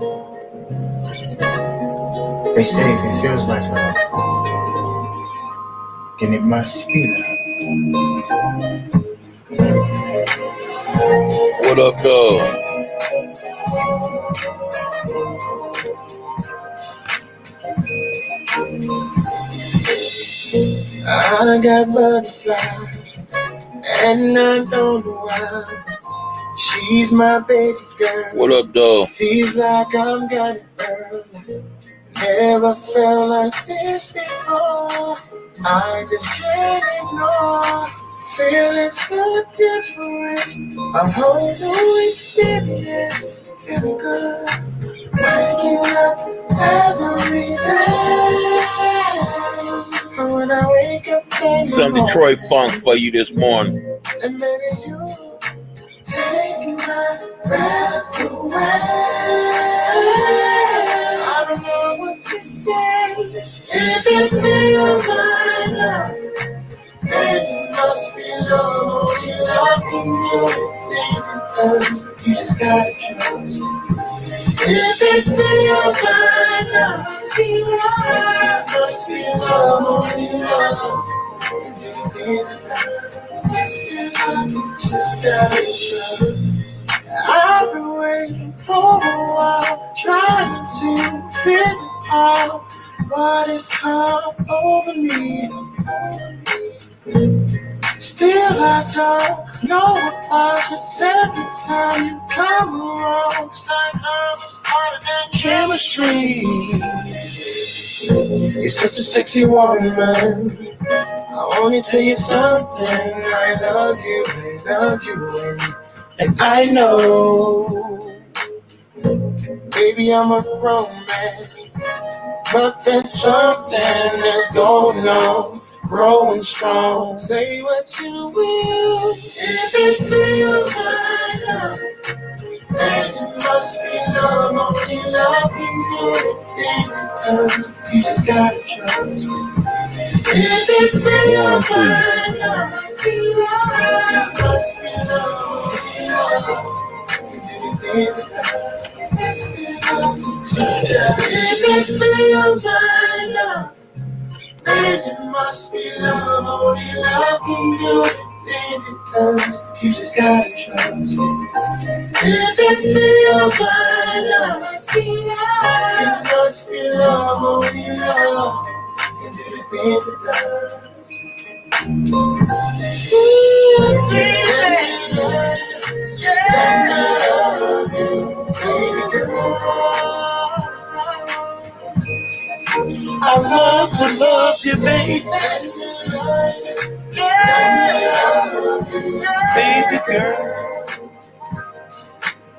They say if it feels like love, then it must be love. What up, dog? I got butterflies, and I don't know why. She's my baby girl. What up, dog? Feels like I'm getting early. Never felt like this before. I just can't ignore. Feeling so different. A whole new experience. Feeling good. Waking up every day. And when I wake up in the Some Detroit funk for you this morning. and maybe you take my breath away. I don't know what to say. If it feels like love, then it must be love. Only love can do the things it does. You just gotta trust. If it feels like love, must be love. Must be love. Only love can do the things it does. Must be love. Just gotta trust. I've been waiting for a while, trying to figure out what has come over me. Still, I don't know why, 'cause every time you come around, it's like I'm starting in chemistry. You're such a sexy woman. I wanna tell you something. I love you, and I know. Baby, I'm a grown man, but there's something that's going on, growing strong. Say what you will, if it feels like love, then it must be love. Only love can do the things it does. You just gotta trust it. If it feels like love, must be love. It must be love. Only love can do the things it does. Must be love. Just if it feels like love, then it must be love. Only love can do the things it does. You just gotta trust it. If it feels like love, must be love. It must be love. Only love can do the things it does. I love to love you, baby. Baby girl.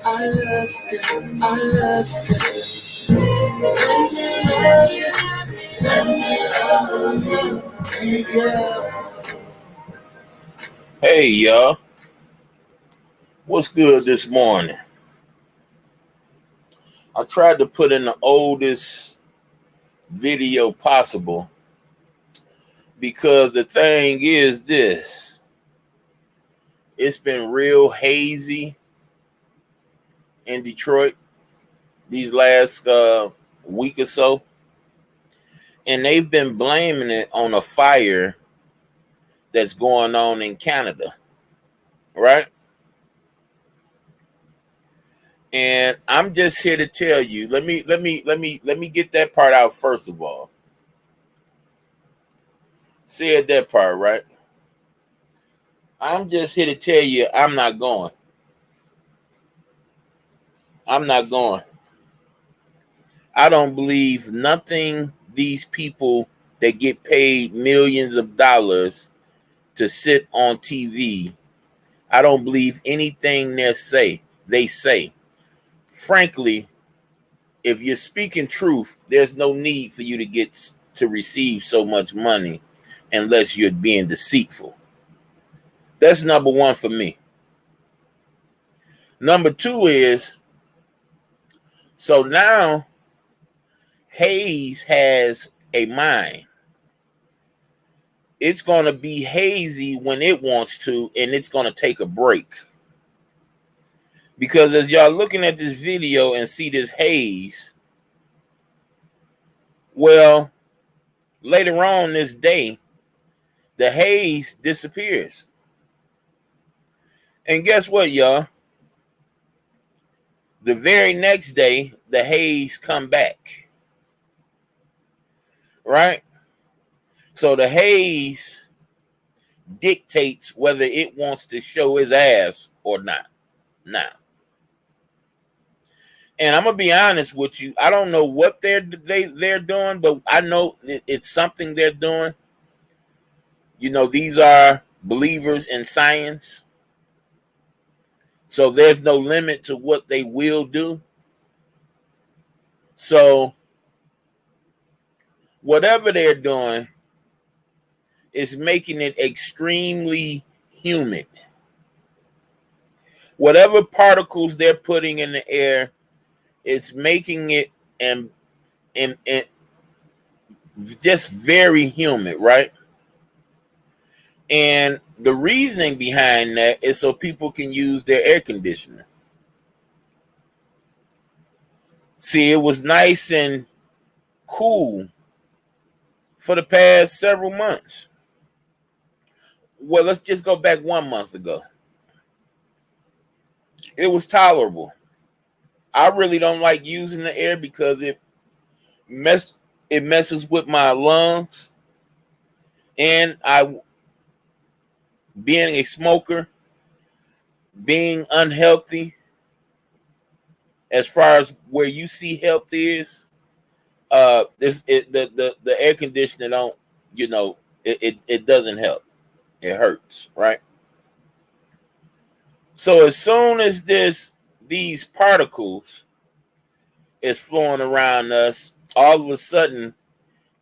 I love you, I love you. Let me love you, baby girl. Hey, y'all. What's good this morning? I tried to put in the oldest video possible because the thing is this. It's been real hazy in Detroit these last week or so. And they've been blaming it on a fire that's going on in Canada, right? And I'm just here to tell you, let me get that part out first of all. Said that part, right? I'm just here to tell you I'm not going. I'm not going. I don't believe nothing these people that get paid millions of dollars to sit on TV. I don't believe anything they say. Frankly, if you're speaking truth, there's no need for you to get to receive so much money unless you're being deceitful. That's number one for me. Number two is, so now Hayes has a mind. It's going to be hazy when it wants to, and it's going to take a break. Because as y'all looking at this video and see this haze, well, later on this day, the haze disappears. And guess what, y'all? The very next day, the haze come back. Right? So the haze dictates whether it wants to show his ass or not. Now, and I'm gonna be honest with you, I don't know what they're doing, but I know it's something they're doing. You know, these are believers in science, so there's no limit to what they will do. So whatever they're doing is making it extremely humid. Whatever particles they're putting in the air, it's making it and just very humid, right? And the reasoning behind that is so people can use their air conditioner. See, it was nice and cool for the past several months. Well, let's just go back 1 month ago. It was tolerable. I really don't like using the air because it messes with my lungs. And being a smoker, being unhealthy, as far as where you see health is, the air conditioner don't, it doesn't help. It hurts, right? So as soon as these particles is flowing around us, all of a sudden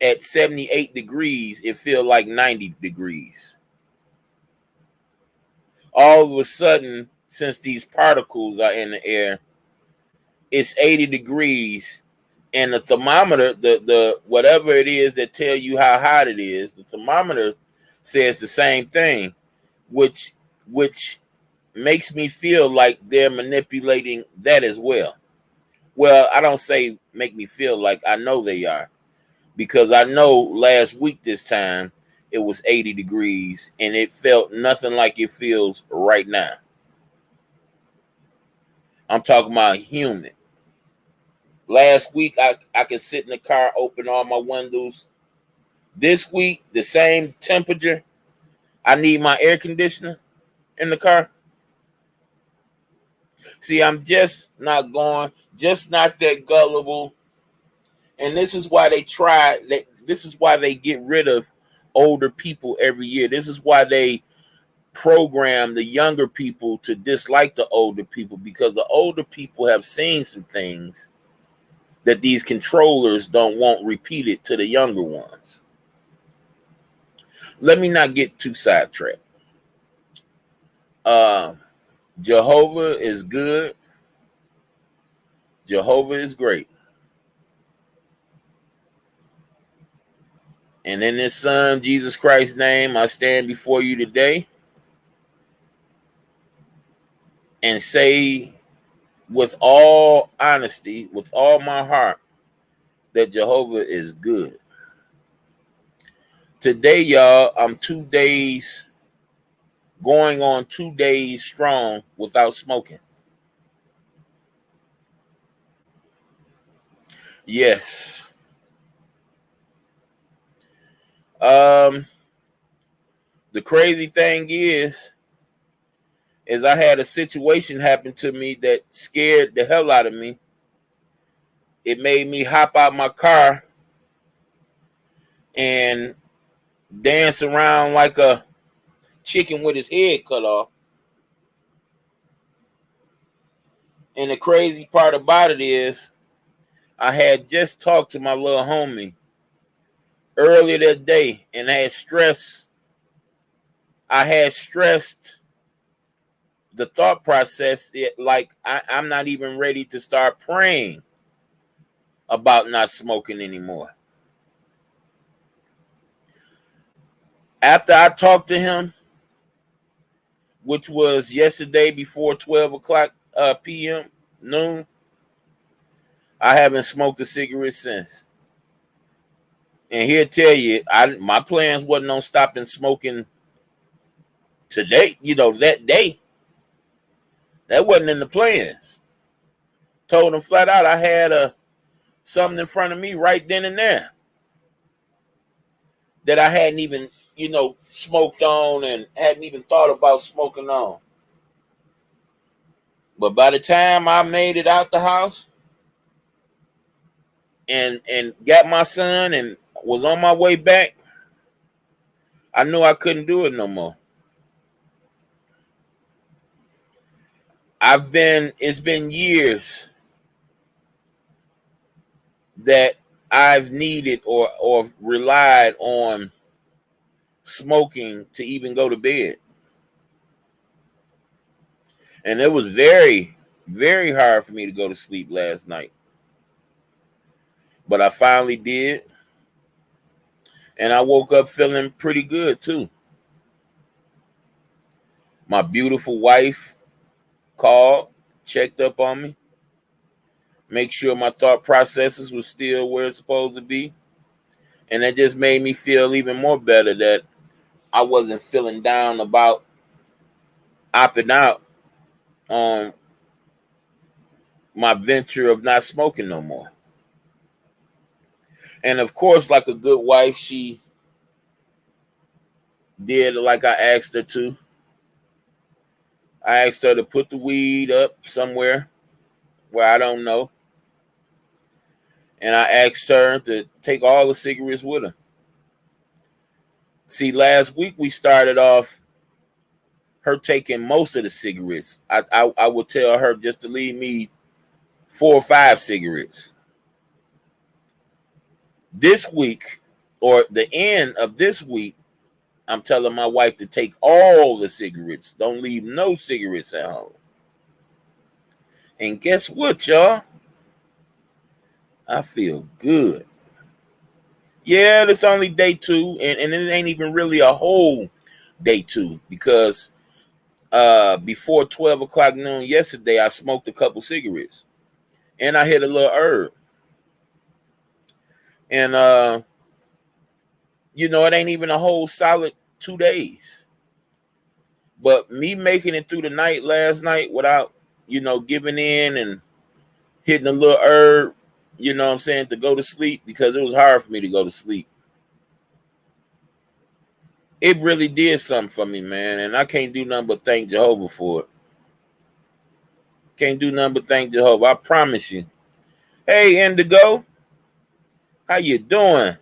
at 78 degrees, it feels like 90 degrees. All of a sudden, since these particles are in the air, it's 80 degrees, and the thermometer, the whatever it is that tell you how hot it is, the thermometer says the same thing, which makes me feel like they're manipulating that as well. Well, I don't say make me feel like, I know they are, because I know last week this time it was 80 degrees and it felt nothing like it feels right now. I'm talking about humid. Last week I could sit in the car, open all my windows. This week, the same temperature, I need my air conditioner in the car. See, I'm just not that gullible. And this is why this is why they get rid of older people every year. This is why they program the younger people to dislike the older people, because the older people have seen some things that these controllers don't want repeated to the younger ones. Let me not get too sidetracked. Jehovah is good. Jehovah is great. And in his son, Jesus Christ's name, I stand before you today and say with all honesty, with all my heart, that Jehovah is good. Today, y'all, I'm 2 days, going on 2 days strong without smoking. Yes. The crazy thing is I had a situation happen to me that scared the hell out of me. It made me hop out my car and dance around like a chicken with his head cut off. And the crazy part about it is I had just talked to my little homie earlier that day, and I had stressed the thought process that, like, I'm not even ready to start praying about not smoking anymore. After I talked to him, which was yesterday before 12 o'clock p.m., noon, I haven't smoked a cigarette since. And he'll tell you, my plans wasn't on stopping smoking today, that day. That wasn't in the plans. Told him flat out I had something in front of me right then and there that I hadn't even, smoked on and hadn't even thought about smoking on. But by the time I made it out the house and got my son and was on my way back, I knew I couldn't do it no more. It's been years that I've needed or relied on smoking to even go to bed. And it was very, very hard for me to go to sleep last night. But I finally did. And I woke up feeling pretty good too. My beautiful wife called, checked up on me, make sure my thought processes were still where it's supposed to be. And that just made me feel even more better that I wasn't feeling down about opting out on my venture of not smoking no more. And of course, like a good wife, she did like I asked her to. I asked her to put the weed up somewhere where I don't know. And I asked her to take all the cigarettes with her. See, last week we started off her taking most of the cigarettes. I would tell her just to leave me 4 or 5 cigarettes. This week, or the end of this week, I'm telling my wife to take all the cigarettes. Don't leave no cigarettes at home. And guess what, y'all? I feel good. Yeah, it's only day 2, and it ain't even really a whole day 2 because before 12 o'clock noon yesterday, I smoked a couple cigarettes. And I hit a little herb. And, it ain't even a whole solid 2 days. But me making it through the night last night without, giving in and hitting a little herb, to go to sleep, because it was hard for me to go to sleep. It really did something for me, man. And I can't do nothing but thank Jehovah for it. Can't do nothing but thank Jehovah. I promise you. Hey, Indigo. How you doing?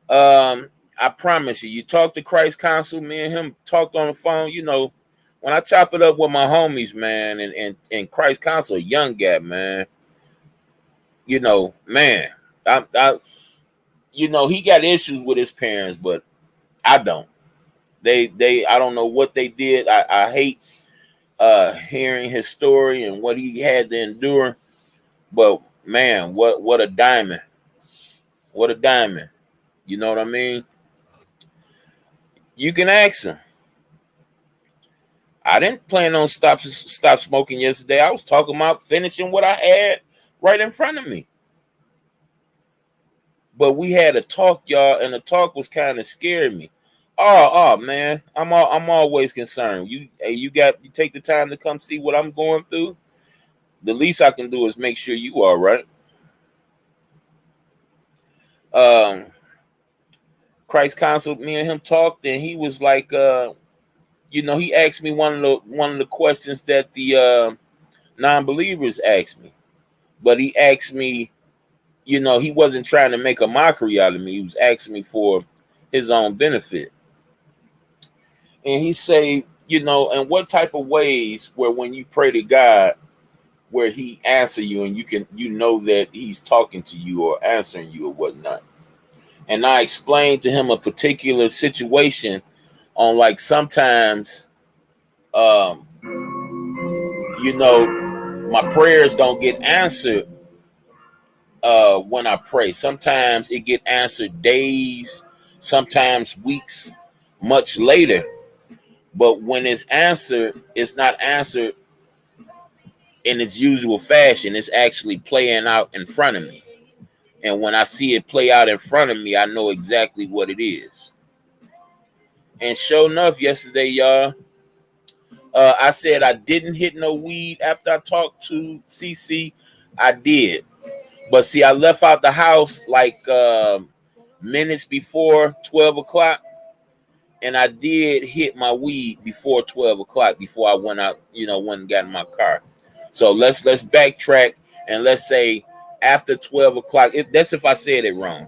I promise you. You talk to Christ Council. Me and him talked on the phone. When I chop it up with my homies, man, and Christ Council, a young guy, man. Man, he got issues with his parents, but I don't. I don't know what they did. I hate hearing his story and what he had to endure. But man, what a diamond. What a diamond. You know what I mean? You can ask him. I didn't plan on stop smoking yesterday. I was talking about finishing what I had right in front of me. But we had a talk, y'all, and the talk was kind of scaring me. Oh man, I'm always concerned. You take the time to come see what I'm going through. The least I can do is make sure you are right. Christ Council, me and him talked, and he was like, he asked me one of the questions that the non-believers asked me, but he asked me, he wasn't trying to make a mockery out of me. He was asking me for his own benefit. And he say, and what type of ways where when you pray to God, where he answer you and you know that he's talking to you or answering you or whatnot. And I explained to him a particular situation on like sometimes, my prayers don't get answered when I pray. Sometimes it get answered days, sometimes weeks, much later. But when it's answered, it's not answered in its usual fashion. It's actually playing out in front of me. And when I see it play out in front of me, I know exactly what it is. And sure enough, yesterday, y'all, I said I didn't hit no weed after I talked to CC. I did. But see, I left out the house like minutes before 12 o'clock. And I did hit my weed before 12 o'clock, before I went out, went and got in my car. So let's backtrack and let's say after 12 o'clock. That's if I said it wrong.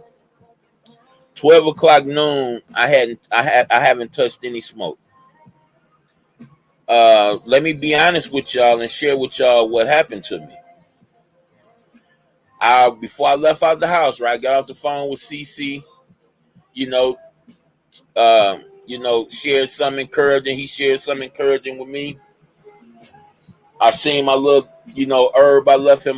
12 o'clock noon, I haven't touched any smoke. Let me be honest with y'all and share with y'all what happened to me. Before I left out the house, right, I got off the phone with CC, shared some encouraging. He shared some encouraging with me. I seen my little, herb I left in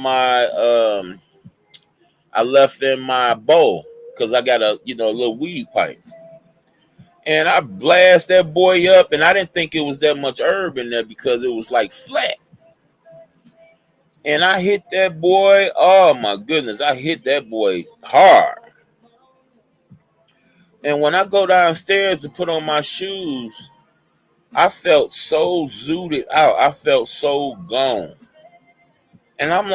my bowl because I got a little weed pipe. And I blast that boy up, and I didn't think it was that much herb in there because it was like flat. And I hit that boy. Oh my goodness, I hit that boy hard. And when I go downstairs to put on my shoes, I felt so zooted out. I felt so gone. And I'm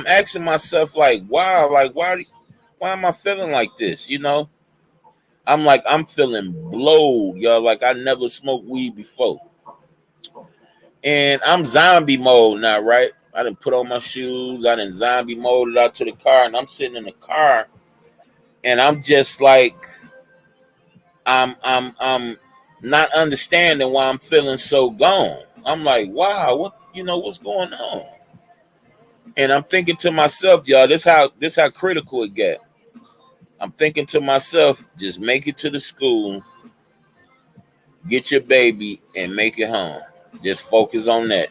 asking myself, wow, why am I feeling like this? I'm feeling blowed, y'all. Like I never smoked weed before. And I'm zombie mode now, right? I didn't put on my shoes. I didn't zombie mode it out to the car. And I'm sitting in the car. And I'm just like, I'm not understanding why I'm feeling so gone. I'm like, wow, what's going on? And I'm thinking to myself, y'all, this how critical it get. I'm thinking to myself, just make it to the school, get your baby, and make it home. Just focus on that.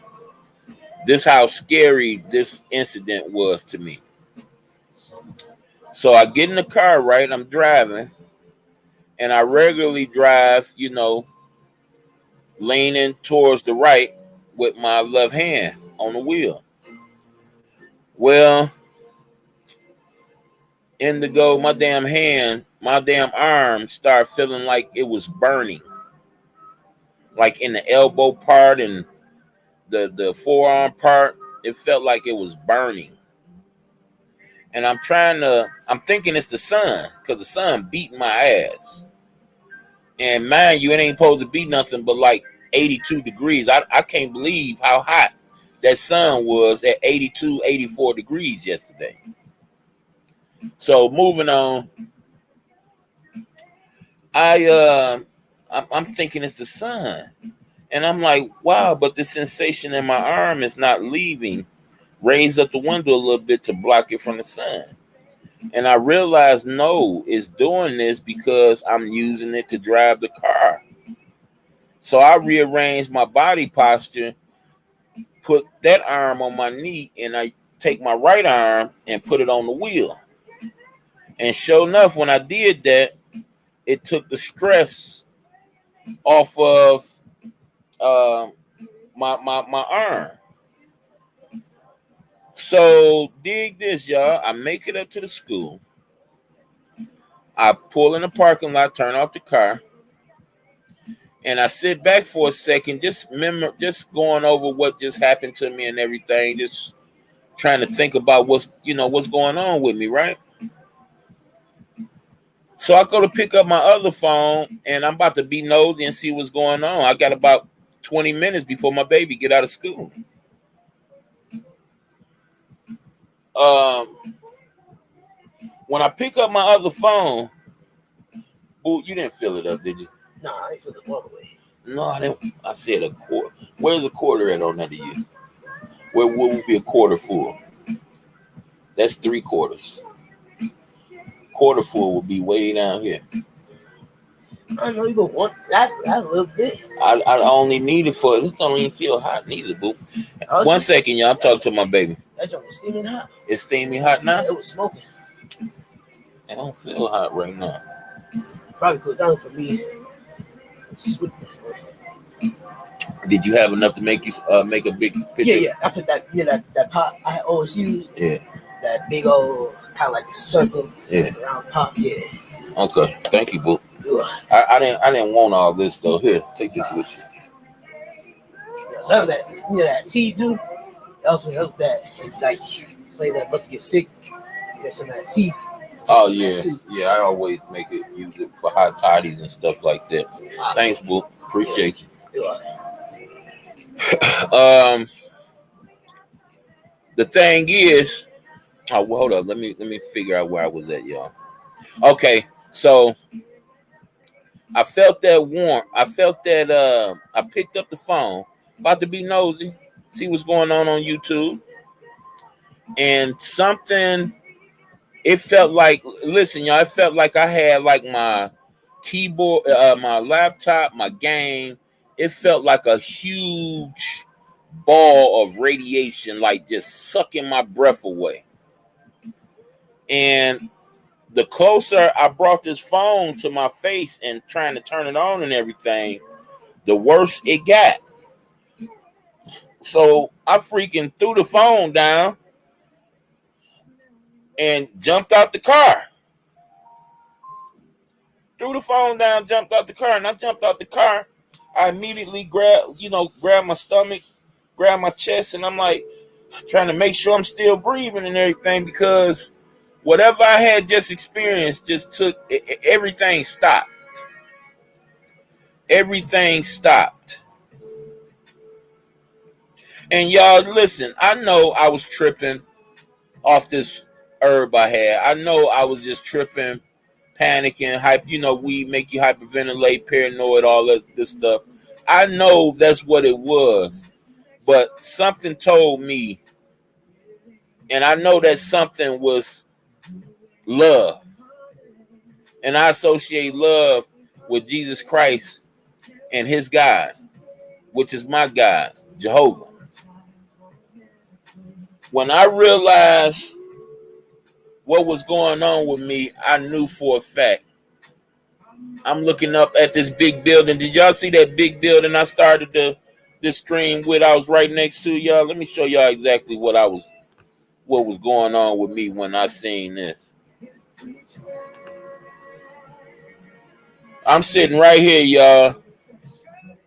This how scary this incident was to me. So I get in the car, right? I'm driving, and I regularly drive, leaning towards the right with my left hand on the wheel. Well, Indigo, my damn arm started feeling like it was burning. Like in the elbow part and the forearm part, it felt like it was burning. And I'm thinking it's the sun, because the sun beat my ass. And mind you, it ain't supposed to be nothing but like 82 degrees. I can't believe how hot that sun was at 82, 84 degrees yesterday. So moving on, I'm thinking it's the sun. And I'm like, wow, but the sensation in my arm is not leaving. Raise up the window a little bit to block it from the sun. And I realized, no, it's doing this because I'm using it to drive the car. So I rearranged my body posture, put that arm on my knee, and I take my right arm and put it on the wheel. And sure enough, when I did that, it took the stress off of my arm. So dig this, y'all. I make it up to the school. I pull in the parking lot, turn off the car, and I sit back for a second, just going over what just happened to me and everything, just trying to think about what's going on with me, right? So I go to pick up my other phone, and I'm about to be nosy and see what's going on. I got about 20 minutes before my baby get out of school. When I pick up my other phone, boo, you didn't fill it up, did you? No, I ain't filled it all the way. No, I didn't. I said a quarter. Where's a quarter at on that of you? Where would be a quarter full? That's 3/4. Quarter full would be way down here. I know you don't want that a little bit. I only need it for this. Don't even feel hot neither, boo. 1 second, y'all. I'm talking to my baby. That joint was steaming hot. It's steaming hot now? Yeah, it was smoking. I don't feel hot right now. Probably cool down for me. Did you have enough to make you make a big picture? Yeah. I put that that pop I always use. Yeah. That big old kind of like a circle. Yeah. Round pop. Yeah. Okay. Thank you, boo. I didn't want all this though. Here, take this with you. Some of that, that tea too. Also help that if like say that about to get sick, get some of that tea. Oh yeah, yeah. I always use it for hot toddies and stuff like that. Thanks, boo. Appreciate you. The thing is, hold up. Let me figure out where I was at, y'all. Okay, so I felt that warmth. I felt that. I picked up the phone, about to be nosy, see what's going on YouTube, and something. It felt like, listen, y'all. It felt like I had like my keyboard, my laptop, my game. It felt like a huge ball of radiation, like just sucking my breath away. And the closer I brought this phone to my face and trying to turn it on and everything, the worse it got. So I freaking threw the phone down and jumped out the car. Threw the phone down, jumped out the car, and I jumped out the car. I immediately grabbed my stomach, grabbed my chest, and I'm like trying to make sure I'm still breathing and everything, because whatever I had just experienced just took everything stopped. Everything stopped. And y'all, listen, I know I was tripping off this herb I had. I know I was just tripping, panicking, weed make you hyperventilate, paranoid, all this stuff. I know that's what it was. But something told me, and I know that something was love. And I associate love with Jesus Christ and his God, which is my God, Jehovah. When I realized what was going on with me, I knew for a fact. I'm looking up at this big building. Did y'all see that big building I started this stream with? I was right next to y'all. Let me show y'all exactly what was going on with me when I seen this. I'm sitting right here, y'all,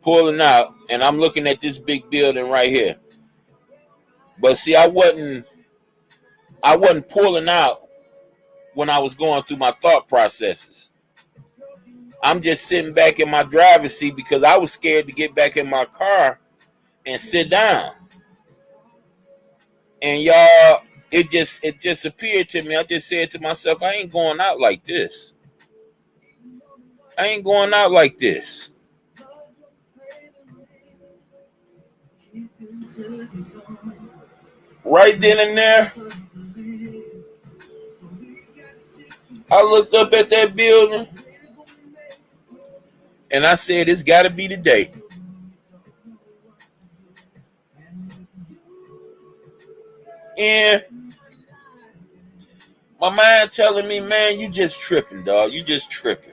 pulling out, and I'm looking at this big building right here. But see, I wasn't pulling out when I was going through my thought processes. I'm just sitting back in my driver's seat because I was scared to get back in my car and sit down. And y'all, it just appeared to me. I just said to myself, I ain't going out like this. I ain't going out like this. Right then and there, I looked up at that building and I said, it's got to be the day. And my mind telling me, man, you just tripping, dog. You just tripping.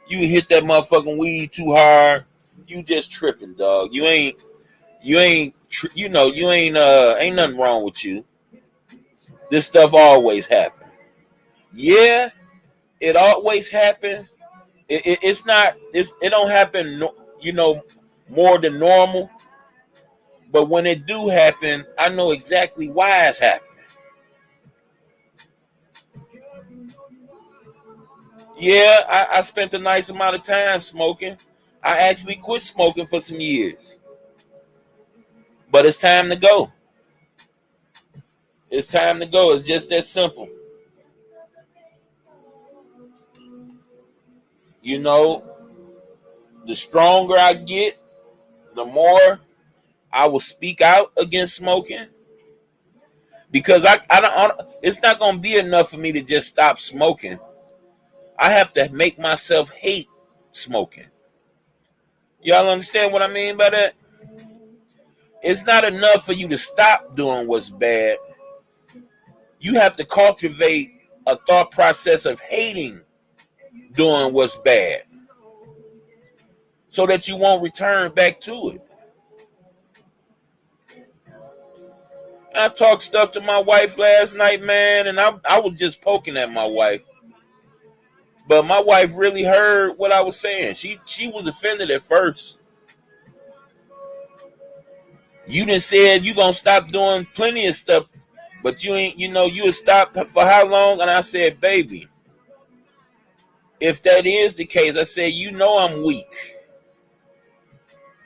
You hit that motherfucking weed too hard. You just tripping, dog. Ain't nothing wrong with you. This stuff always happen. Yeah, it always happen. It don't happen, more than normal. But when it do happen, I know exactly why it's happening. Yeah, I spent a nice amount of time smoking. I actually quit smoking for some years. But it's time to go. It's time to go. It's just that simple. The stronger I get, the more I will speak out against smoking. Because it's not going to be enough for me to just stop smoking. I have to make myself hate smoking. Y'all understand what I mean by that? It's not enough for you to stop doing what's bad. You have to cultivate a thought process of hating doing what's bad so that you won't return back to it. I talked stuff to my wife last night, man, and I was just poking at my wife. But my wife really heard what I was saying. She was offended at first. You done said you gonna stop doing plenty of stuff, but you ain't, you would stop for how long? And I said, baby, if that is the case, I said, I'm weak.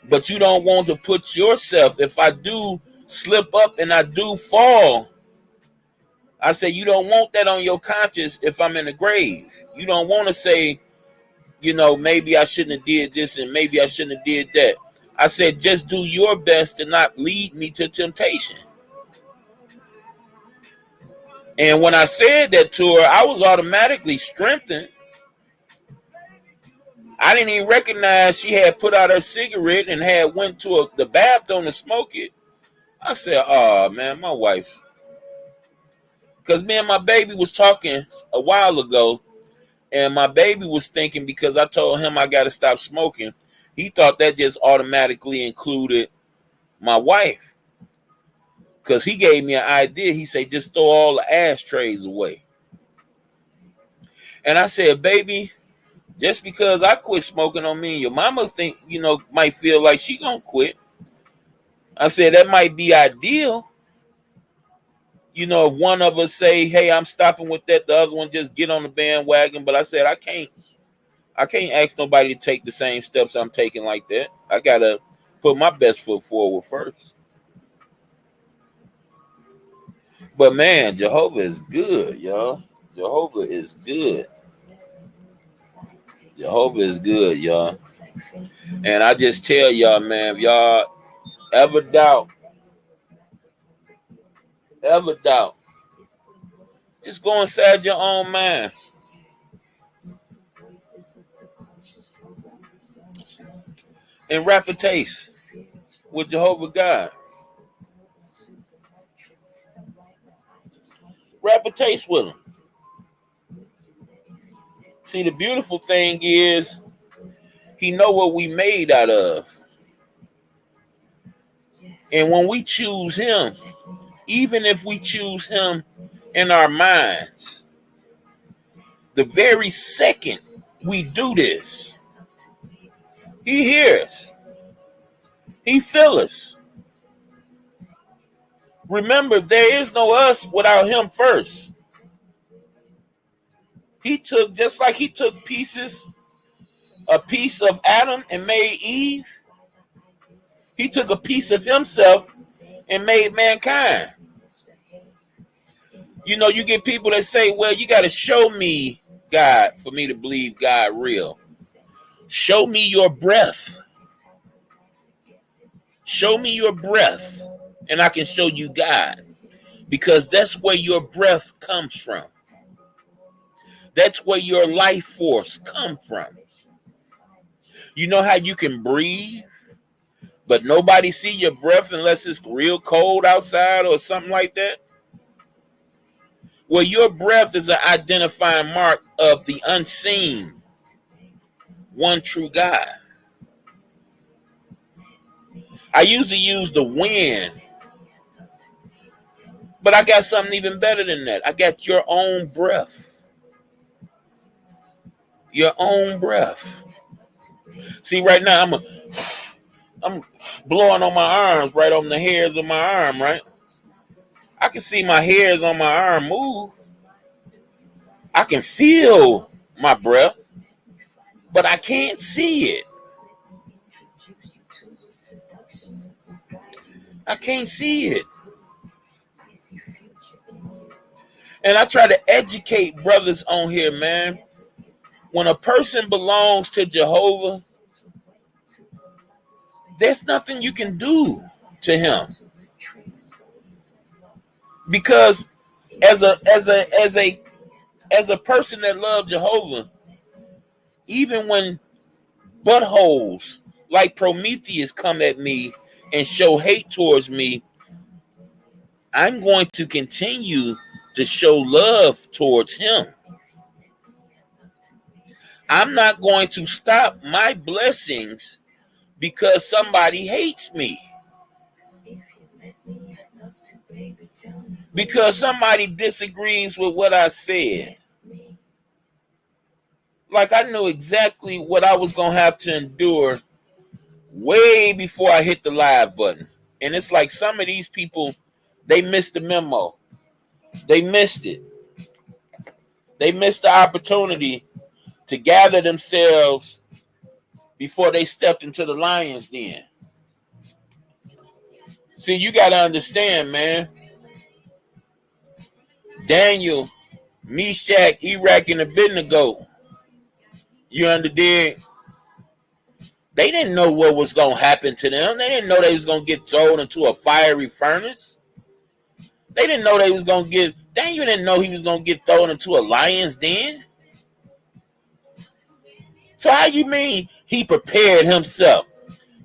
But you don't want to put yourself, if I do slip up and I do fall, I said, you don't want that on your conscience if I'm in the grave. You don't want to say, maybe I shouldn't have did this and maybe I shouldn't have did that. I said, just do your best to not lead me to temptation. And when I said that to her, I was automatically strengthened. I didn't even recognize she had put out her cigarette and had went to the bathroom to smoke it. I said, oh, man, my wife. Because me and my baby was talking a while ago, and my baby was thinking, because I told him I got to stop smoking, he thought that just automatically included my wife. Because he gave me an idea. He said, just throw all the ashtrays away. And I said, baby, just because I quit smoking on me and your mama think, might feel like she gonna quit. I said, that might be ideal. If one of us say, hey, I'm stopping with that, the other one just get on the bandwagon. But I said, I can't ask nobody to take the same steps I'm taking like that. I got to put my best foot forward first. But man, Jehovah is good, y'all. Jehovah is good. Jehovah is good, y'all. And I just tell y'all, man, if y'all ever doubt, just go inside your own mind. And rap a taste with Jehovah God. Rap a taste with him. See, the beautiful thing is he know what we made out of. And when we choose him, even if we choose him in our minds, the very second we do this, he hears. He feels us. Remember, there is no us without him first. He took, just like he took a piece of Adam and made Eve, he took a piece of himself and made mankind. You get people that say, well, you got to show me God for me to believe God real. Show me your breath. Show me your breath, and I can show you God. Because that's where your breath comes from. That's where your life force comes from. You know how you can breathe, but nobody see your breath unless it's real cold outside or something like that? Well, your breath is an identifying mark of the unseen, one true God. I usually use the wind, but I got something even better than that. I got your own breath. Your own breath. See, right now I'm blowing on my arms, right on the hairs of my arm, right? I can see my hairs on my arm move. I can feel my breath, but I can't see it. I can't see it. And I try to educate brothers on here, man. When a person belongs to Jehovah, there's nothing you can do to him. Because as a person that loves Jehovah, even when buttholes like Prometheus come at me and show hate towards me, I'm going to continue to show love towards him. I'm not going to stop my blessings because somebody hates me. because somebody disagrees with what I said. Like I knew exactly what I was going to have to endure way before I hit the live button. And it's like some of these people, they missed the memo. They missed it. They missed the opportunity to gather themselves before they stepped into the lion's den. See, you got to understand, man. Daniel, Meshach, Iraq, and Abednego, you understand? They didn't know what was going to happen to them. They didn't know they was going to get thrown into a fiery furnace. They didn't know they was going to get, Daniel didn't know he was going to get thrown into a lion's den. So how you mean he prepared himself?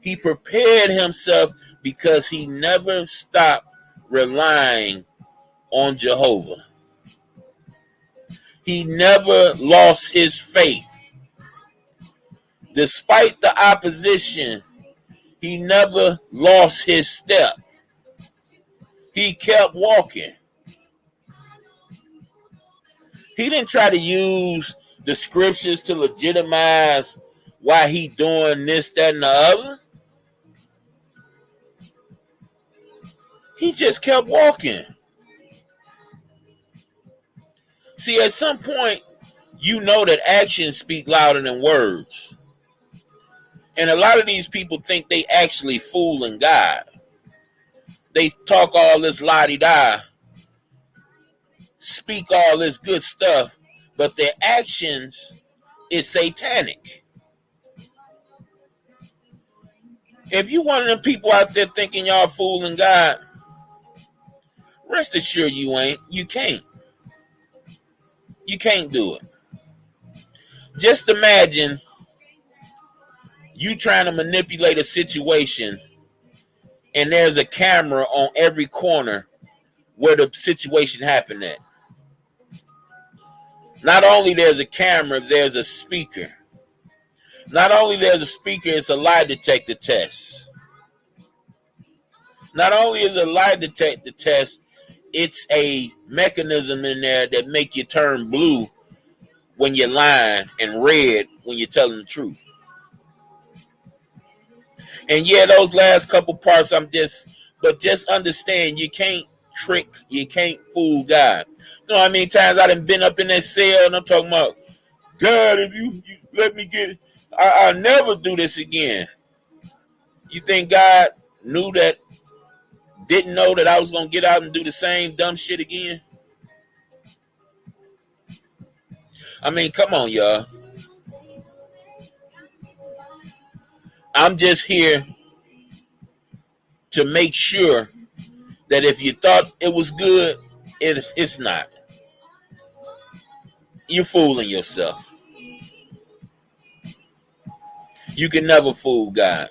He prepared himself because he never stopped relying on Jehovah. He never lost his faith. Despite the opposition, he never lost his step. He kept walking. He didn't try to use the scriptures to legitimize why he doing this, that, and the other. He just kept walking. See, at some point, you know that actions speak louder than words. And a lot of these people think they actually fooling God. They talk all this la-di-da, speak all this good stuff, but their actions is satanic. If you one of them people out there thinking y'all fooling God, rest assured you ain't. You can't. You can't do it. Just imagine you trying to manipulate a situation and there's a camera on every corner where the situation happened at. Not only there's a camera, there's a speaker. Not only there's a speaker, it's a lie detector test. Not only is it a lie detector test, it's a mechanism in there that make you turn blue when you're lying and red when you're telling the truth. And yeah, those last couple parts but just understand you can't trick, you can't fool God. You know how many times I done been up in that cell and I'm talking about, God, if you let me get, I'll never do this again. You think God didn't know that I was going to get out and do the same dumb shit again? I mean, come on, y'all. I'm just here to make sure that if you thought it was good, it's not. You're fooling yourself. You can never fool God.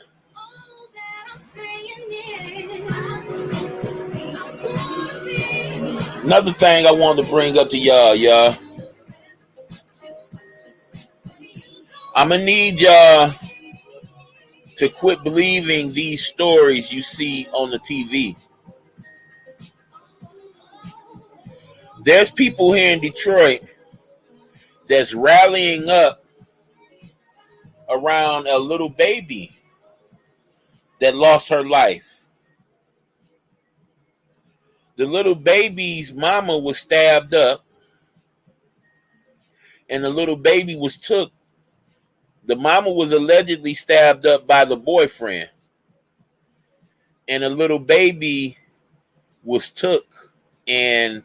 Another thing I wanted to bring up to y'all. I'm going to need y'all to quit believing these stories you see on the TV. There's people here in Detroit that's rallying up around a little baby that lost her life. The little baby's mama was stabbed up, and the little baby was took. The mama was allegedly stabbed up by the boyfriend, and the little baby was took, and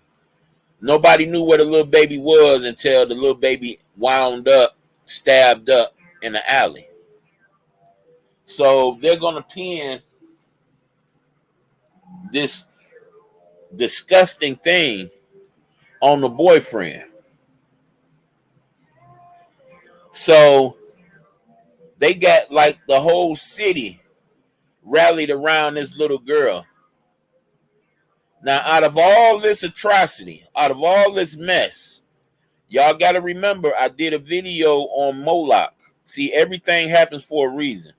nobody knew where the little baby was until the little baby wound up, stabbed up in the alley. So they're going to pin this disgusting thing on the boyfriend. So they got like the whole city rallied around this little girl. Now, out of all this atrocity, out of all this mess, y'all got to remember I did a video on Moloch. See, everything happens for a reason.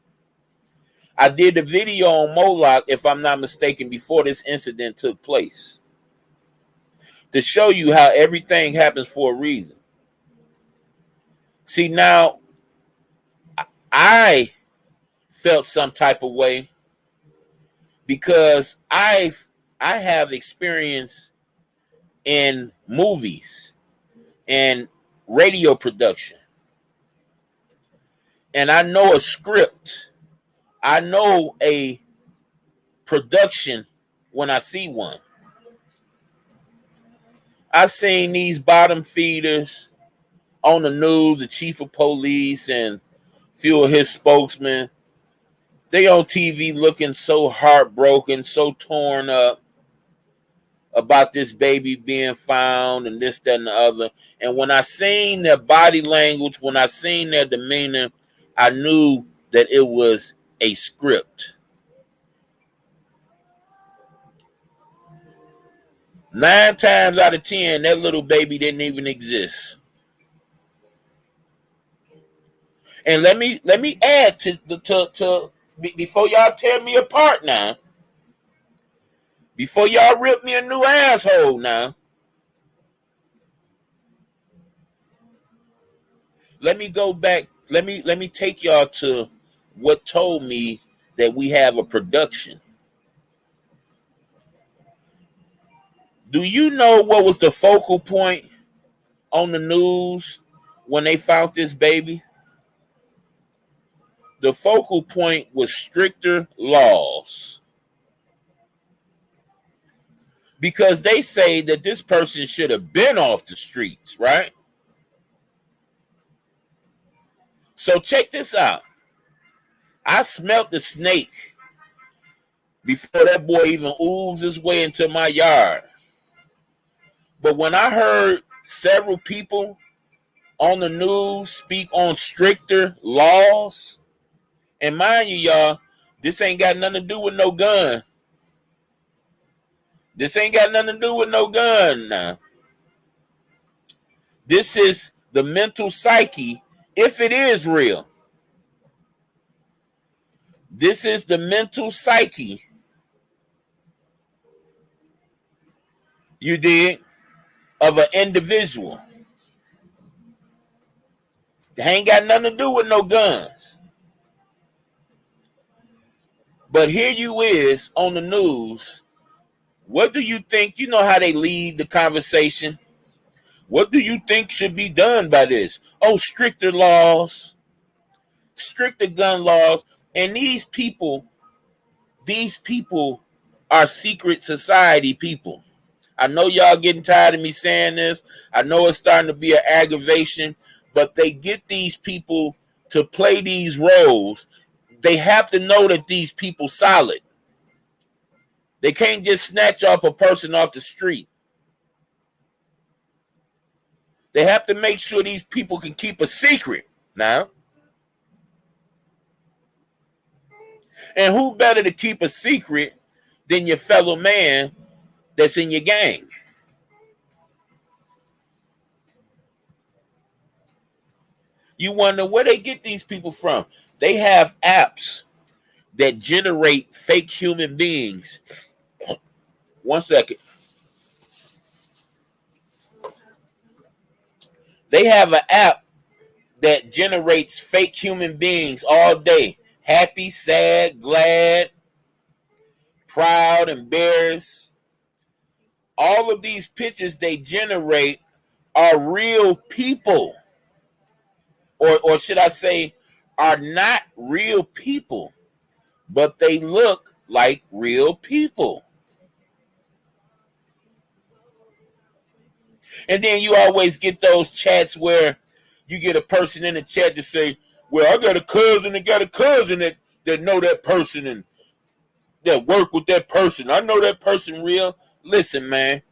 I did the video on Moloch, if I'm not mistaken, before this incident took place. to show you how everything happens for a reason. See, now I felt some type of way because I have experience in movies and radio production. And I know a script. I know a production when I see one. I've seen these bottom feeders on the news, the chief of police and a few of his spokesmen. They on TV looking so heartbroken, so torn up about this baby being found and this, that, and the other. And when I seen their body language, when I seen their demeanor, I knew that it was a script. 9 times out of 10, that little baby didn't even exist. And let me add to before y'all tear me apart now. Before y'all rip me a new asshole now. Let me go back. Let me take y'all to what told me that we have a production. Do you know what was the focal point on the news when they found this baby? The focal point was stricter laws. Because they say that this person should have been off the streets, right? So check this out. I smelt the snake before that boy even oozed his way into my yard. But when I heard several people on the news speak on stricter laws, and mind you, y'all, this ain't got nothing to do with no gun. This ain't got nothing to do with no gun now. This is the mental psyche, if it is real. This is the mental psyche. You dig? Of an individual. It ain't got nothing to do with no guns. But here you is on the news. What do you think? You know how they lead the conversation. What do you think should be done by this? Oh, stricter laws, stricter gun laws. And these people are secret society people. I know y'all getting tired of me saying this. I know it's starting to be an aggravation, but they get these people to play these roles. They have to know that these people solid. They can't just snatch off a person off the street. They have to make sure these people can keep a secret now. And who better to keep a secret than your fellow man that's in your gang? You wonder where they get these people from. They have apps that generate fake human beings. 1 second. They have an app that generates fake human beings all day. Happy, sad, glad, proud, embarrassed. All of these pictures they generate are real people. Or should I say, are not real people, but they look like real people. And then you always get those chats where you get a person in the chat to say, well, I got a cousin that know that person and that work with that person. I know that person real. Listen, man,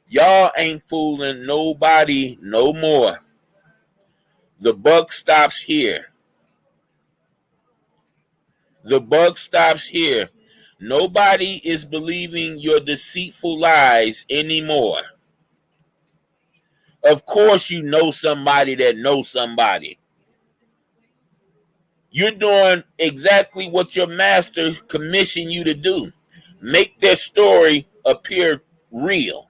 y'all ain't fooling nobody no more. The buck stops here. The buck stops here. Nobody is believing your deceitful lies anymore. Of course you know somebody that knows somebody. You're doing exactly what your master commissioned you to do. Make their story appear real.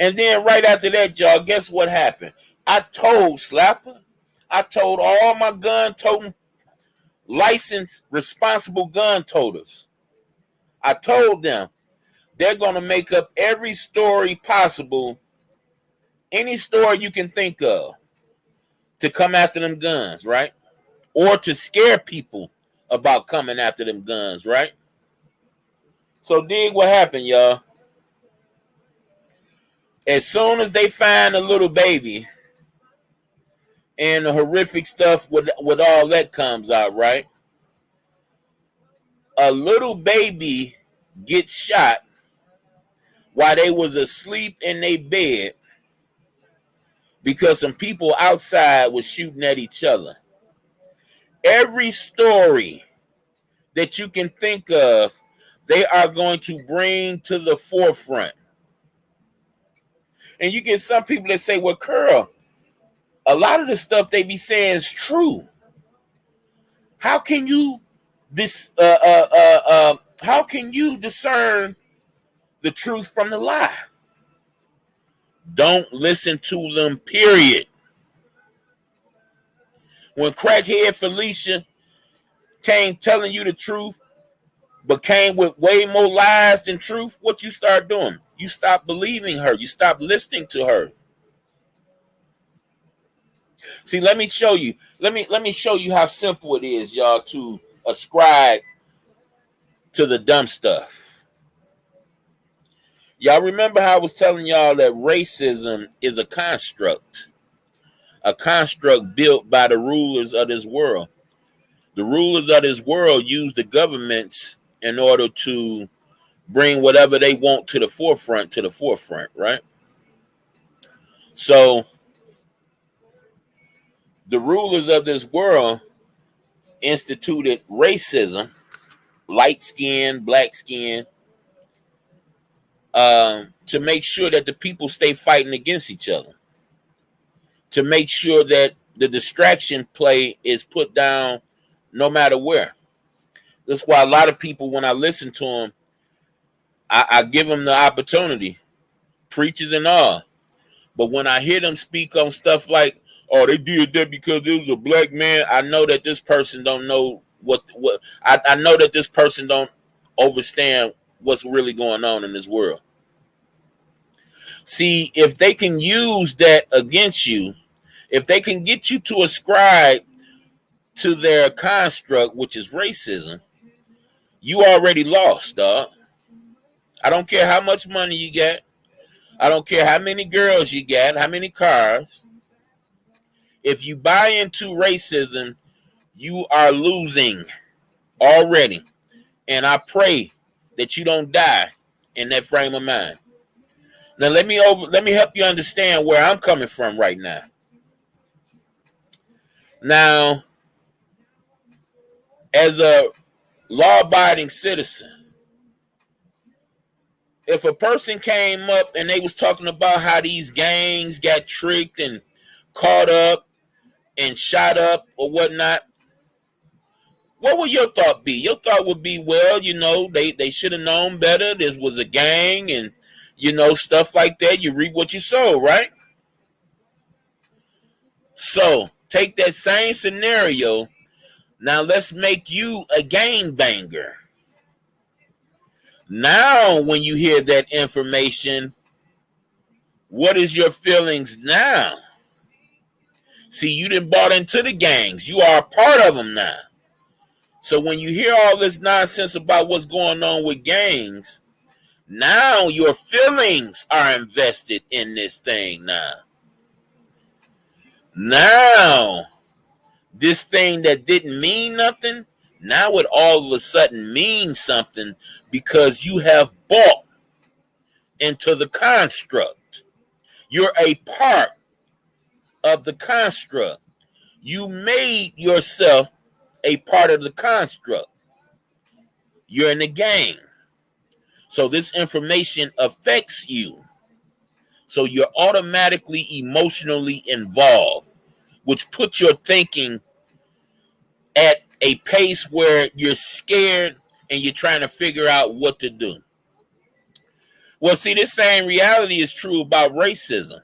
And then right after that, y'all, guess what happened? I told Slapper, I told all my gun toting, licensed, responsible gun toters, I told them they're going to make up every story possible, any story you can think of, to come after them guns, right? Or to scare people about coming after them guns, right? So dig what happened, y'all. As soon as they find a little baby and the horrific stuff with all that comes out, right? A little baby gets shot while they was asleep in their bed because some people outside was shooting at each other. Every story that you can think of, they are going to bring to the forefront. And you get some people that say, well, Curl, a lot of the stuff they be saying is true. How can you how can you discern the truth from the lie? Don't listen to them, period. When crackhead Felicia came telling you the truth, but came with way more lies than truth, what you start doing? You stop believing her. You stop listening to her. See, let me show you. Let me show you how simple it is, y'all, to ascribe to the dumb stuff. Y'all remember how I was telling y'all that racism is a construct built by the rulers of this world. The rulers of this world use the governments in order to bring whatever they want to the forefront, right? So the rulers of this world instituted racism, light skin, black skin, to make sure that the people stay fighting against each other, to make sure that the distraction play is put down no matter where. That's why a lot of people, when I listen to them, I give them the opportunity, preachers and all. But when I hear them speak on stuff like, oh, they did that because it was a black man, I know that this person don't know I know that this person don't understand what's really going on in this world. See, if they can use that against you, if they can get you to ascribe to their construct, which is racism, you already lost, dog. I don't care how much money you get. I don't care how many girls you get, how many cars. If you buy into racism, you are losing already. And I pray that you don't die in that frame of mind. Now let me help you understand where I'm coming from right now. Now, as a law-abiding citizen, if a person came up and they was talking about how these gangs got tricked and caught up and shot up or whatnot, what would your thought be? Your thought would be, well, you know, they should have known better. This was a gang and, you know, stuff like that. You reap what you sow, right? So take that same scenario. Now let's make you a gangbanger. Now, when you hear that information, what is your feelings now? See, you done bought into the gangs. You are a part of them now. So when you hear all this nonsense about what's going on with gangs, now your feelings are invested in this thing now. Now, this thing that didn't mean nothing, now it all of a sudden means something because you have bought into the construct. You're a part of the construct. You made yourself a part of the construct. You're in the gang. So this information affects you. So you're automatically emotionally involved, which puts your thinking at a pace where you're scared and you're trying to figure out what to do. Well, see, this same reality is true about racism.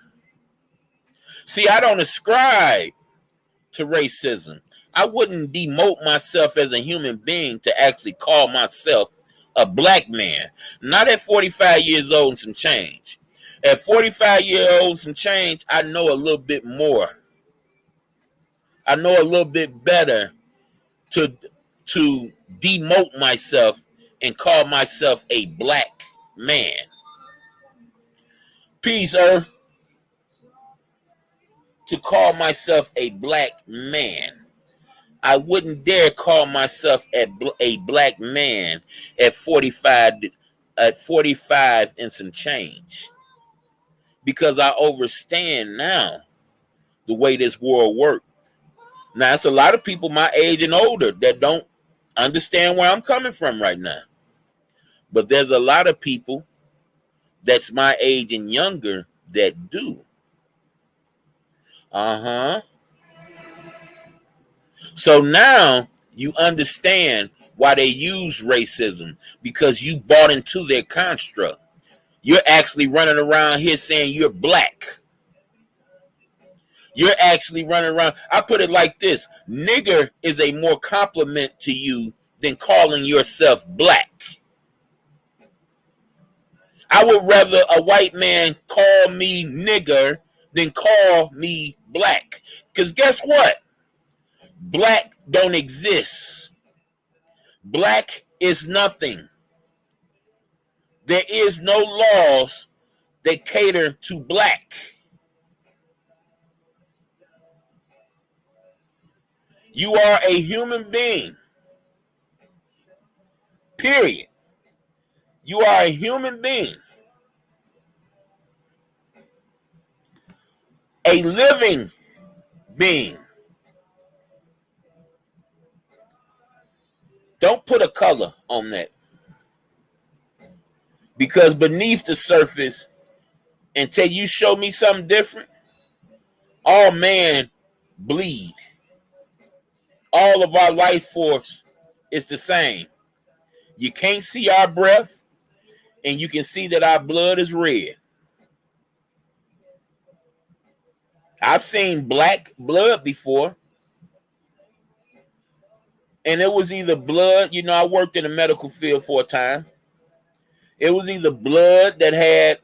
See, I don't ascribe to racism. I wouldn't demote myself as a human being to actually call myself a black man. Not at 45 years old and some change. At 45 years old and some change, I know a little bit more. I know a little bit better to demote myself and call myself a black man. Peace, Earth. To call myself a black man. I wouldn't dare call myself a black man at 45 and some change, because I understand now the way this world works. Now, it's a lot of people my age and older that don't understand where I'm coming from right now. But there's a lot of people that's my age and younger that do. So now you understand why they use racism, because you bought into their construct. You're actually running around here saying you're black. You're actually running around. I put it like this: nigger is a more compliment to you than calling yourself black. I would rather a white man call me nigger than call me black. Because guess what? Black don't exist. Black is nothing. There is no laws that cater to black. You are a human being. Period. You are a human being. A living being. Don't put a color on that. Because beneath the surface, until you show me something different, all man bleed. All of our life force is the same. You can't see our breath, and you can see that our blood is red. I've seen black blood before. And it was either blood, I worked in the medical field for a time. It was either blood that had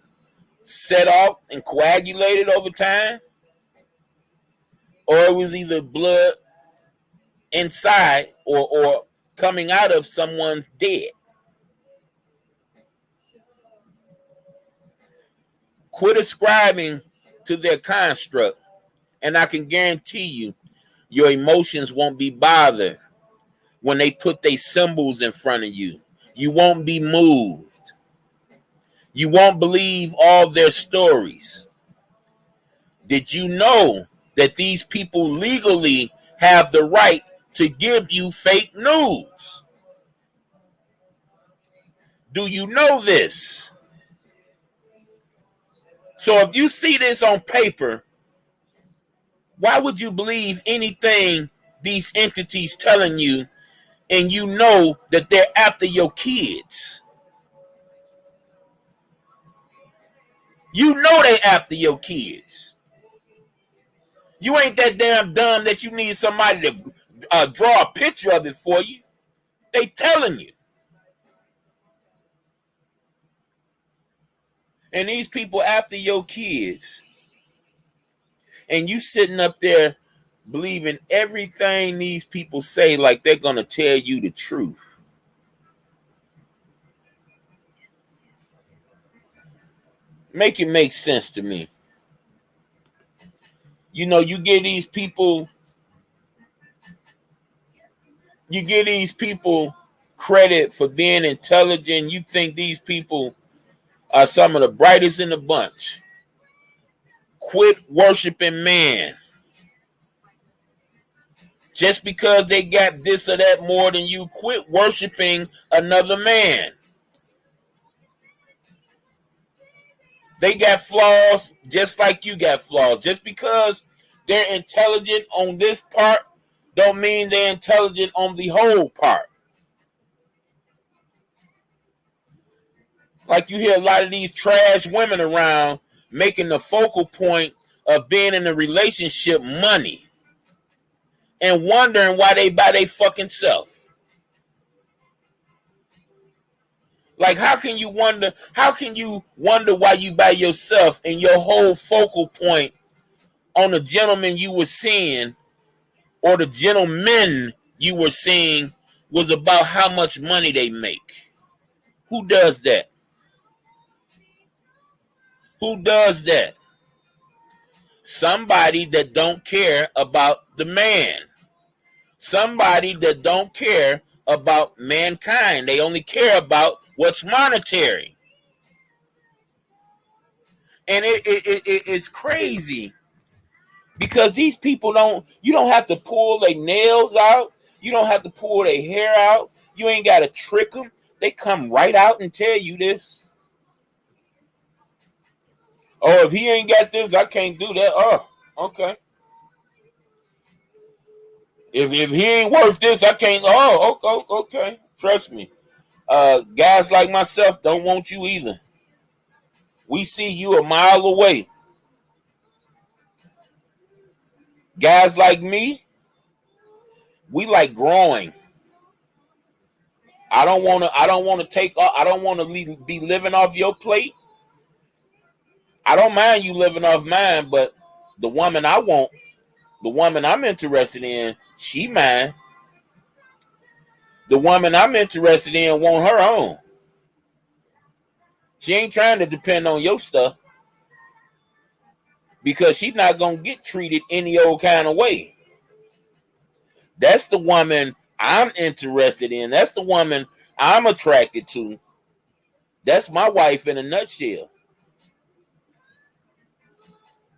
set off and coagulated over time, or it was either blood inside or coming out of someone's dead. Quit ascribing to their construct, and I can guarantee you your emotions won't be bothered when they put their symbols in front of you. You won't be moved. You won't believe all their stories. Did you know that these people legally have the right to give you fake news? Do you know this? So if you see this on paper, why would you believe anything these entities telling you, and you know that they're after your kids? You know they after your kids. You ain't that damn dumb that you need somebody to draw a picture of it for you. They telling you. And these people after your kids. And you sitting up there believing everything these people say like they're going to tell you the truth. Make it make sense to me. You give these people credit for being intelligent. You think these people are some of the brightest in the bunch. Quit worshiping man. Just because they got this or that more than you, quit worshiping another man. They got flaws just like you got flaws. Just because they're intelligent on this part don't mean they're intelligent on the whole part. Like you hear a lot of these trash women around making the focal point of being in a relationship money and wondering why they by their fucking self. Like how can you wonder why you by yourself and your whole focal point on the gentleman you were seeing or the gentlemen you were seeing was about how much money they make? Who does that? Who does that? Somebody that don't care about the man. Somebody that don't care about mankind. They only care about what's monetary. And it's crazy because these people you don't have to pull their nails out. You don't have to pull their hair out. You ain't got to trick them. They come right out and tell you this. Oh, if he ain't got this, I can't do that. Oh, okay. If he ain't worth this, I can't. Oh, okay. Trust me. Guys like myself don't want you either. We see you a mile away. Guys like me, we like growing. I don't want to be living off your plate. I don't mind you living off mine, but the woman I want, the woman I'm interested in, she mine. The woman I'm interested in want her own. She ain't trying to depend on your stuff because she's not going to get treated any old kind of way. That's the woman I'm interested in. That's the woman I'm attracted to. That's my wife in a nutshell.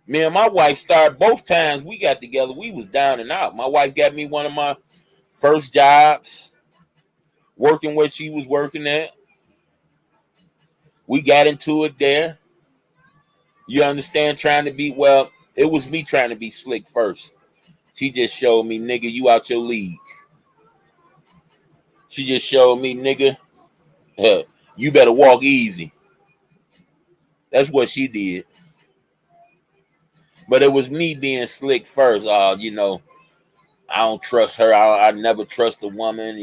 Me and my wife started both times we got together. We was down and out. My wife got me one of my first jobs, working where she was working at. We got into it there. You understand? It was me trying to be slick first. She just showed me, nigga, you out your league. She just showed me, nigga, you better walk easy. That's what she did. But it was me being slick first. I don't trust her. I never trust a woman,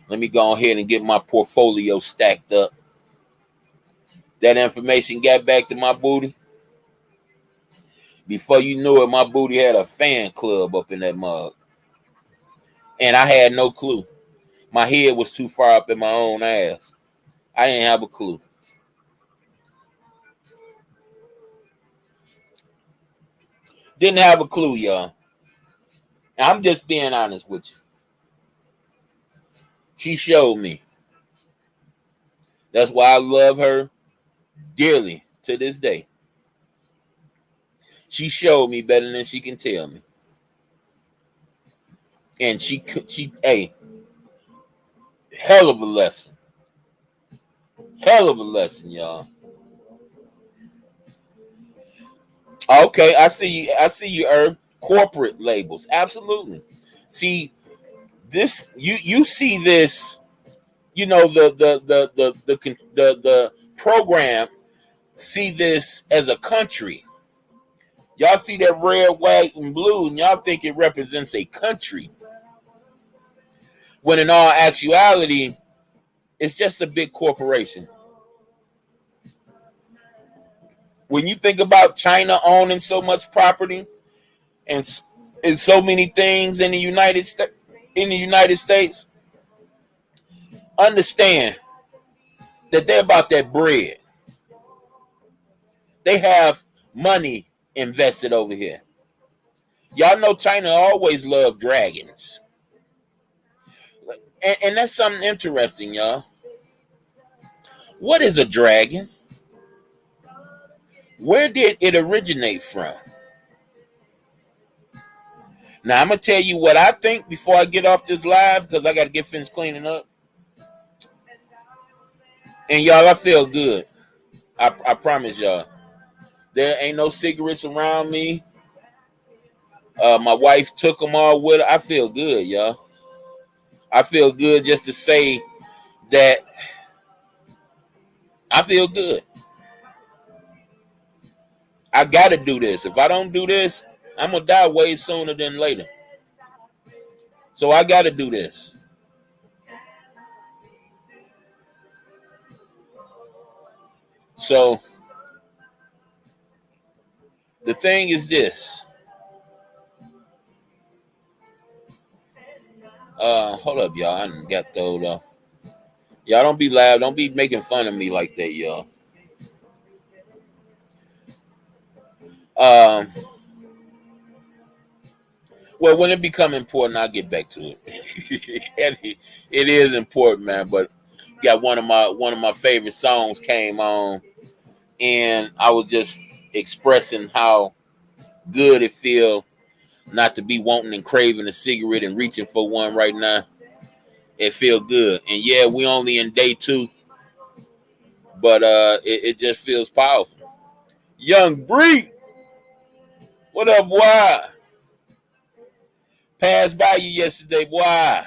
Let me go ahead and get my portfolio stacked up. That information got back to my booty. Before you knew it, my booty had a fan club up in that mug. And I had no clue. My head was too far up in my own ass. I didn't have a clue. Didn't have a clue, y'all. I'm just being honest with you. She showed me. That's why I love her dearly to this day. She showed me better than she can tell me. And she hell of a lesson. Hell of a lesson, y'all. Okay, I see you, Herb. Corporate labels. Absolutely. See, this you see this, the program see this as a country. Y'all see that red, white, and blue, and y'all think it represents a country. When in all actuality, it's just a big corporation. When you think about China owning so much property and so many things in the United States, understand that they're about that bread. They have money invested over here. Y'all know China always loved dragons. And that's something interesting, y'all. What is a dragon? Where did it originate from? Now, I'm going to tell you what I think before I get off this live because I got to get finished cleaning up. And y'all, I feel good. I promise y'all. There ain't no cigarettes around me. My wife took them all with her. I feel good, y'all. I feel good just to say that I feel good. I gotta do this. If I don't do this, I'm gonna die way sooner than later. So I gotta do this. So the thing is this. Hold up, y'all. I done got thrown off. Y'all don't be loud. Don't be making fun of me like that, y'all. Um, well, when it become important, I'll get back to it. And it is important, man. But got one of my favorite songs came on, and I was just expressing how good it feel not to be wanting and craving a cigarette and reaching for one right now. It feel good, and yeah, we only in day 2, but it just feels powerful. Young Bree, what up, boy? Passed by you yesterday, boy.